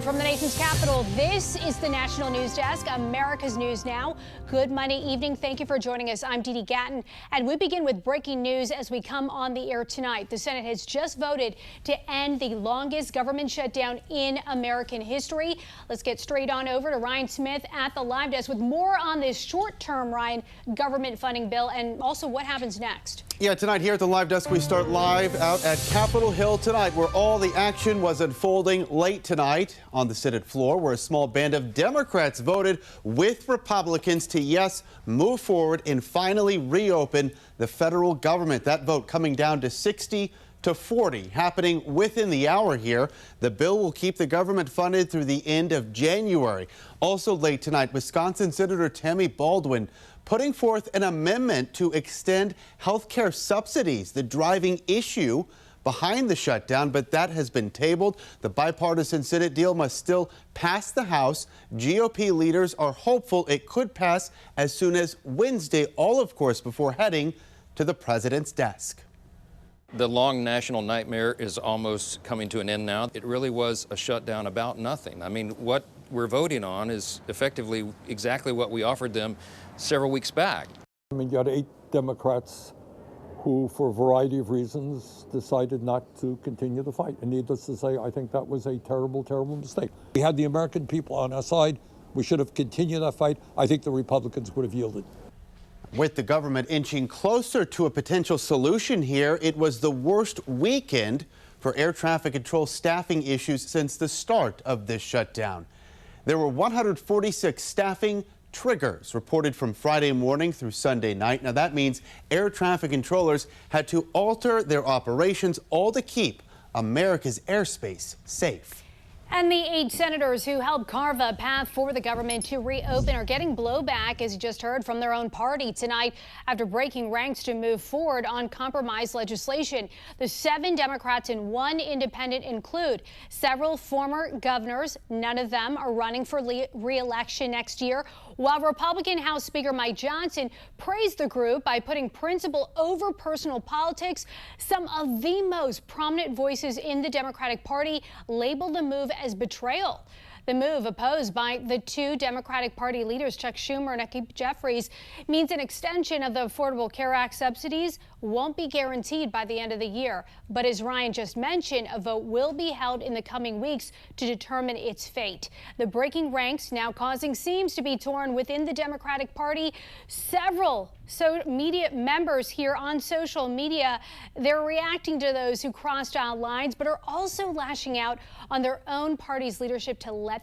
from the nation's capital, this is the National News Desk, America's News Now. Good Monday evening. Thank you for joining us. I'm Dee Dee Gatton, and we begin with breaking news as we come on the air tonight. The Senate has just voted to end the longest government shutdown in American history. Let's get straight on over to Ryan Smith at the live desk with more on this short-term, Ryan, government funding bill and also what happens next. Yeah, tonight here at the live desk, we start live out at Capitol Hill tonight, where all the action was unfolding late tonight on the Senate floor, where a small band of Democrats voted with Republicans to, yes, move forward and finally reopen the federal government. That vote coming down to 60-40, happening within the hour here. The bill will keep the government funded through the end of January. Also late tonight, Wisconsin Senator Tammy Baldwin putting forth an amendment to extend health care subsidies, the driving issue behind the shutdown, but that has been tabled. The bipartisan Senate deal must still pass the House. GOP leaders are hopeful it could pass as soon as Wednesday, all of course before heading to the president's desk. The long national nightmare is almost coming to an end now. It really was a shutdown about nothing. I mean, what we're voting on is effectively exactly what we offered them several weeks back. I mean, you had 8 Democrats who, for a variety of reasons, decided not to continue the fight. And needless to say, I think that was a terrible, terrible mistake. We had the American people on our side. We should have continued that fight. I think the Republicans would have yielded. With the government inching closer to a potential solution here, it was the worst weekend for air traffic control staffing issues since the start of this shutdown. There were 146 staffing triggers reported from Friday morning through Sunday night. Now that means air traffic controllers had to alter their operations, all to keep America's airspace safe. And the 8 senators who helped carve a path for the government to reopen are getting blowback, as you just heard, from their own party tonight after breaking ranks to move forward on compromise legislation. The 7 Democrats and 1 independent include several former governors. None of them are running for re-election next year, while Republican House Speaker Mike Johnson praised the group by putting principle over personal politics. Some of the most prominent voices in the Democratic Party labeled the move as betrayal. The move, opposed by the 2 Democratic Party leaders, Chuck Schumer and Hakeem Jeffries, means an extension of the Affordable Care Act subsidies won't be guaranteed by the end of the year. But as Ryan just mentioned, a vote will be held in the coming weeks to determine its fate. The breaking ranks now causing seams to be torn within the Democratic Party. Several media members here on social media, they're reacting to those who crossed aisle lines, but are also lashing out on their own party's leadership to let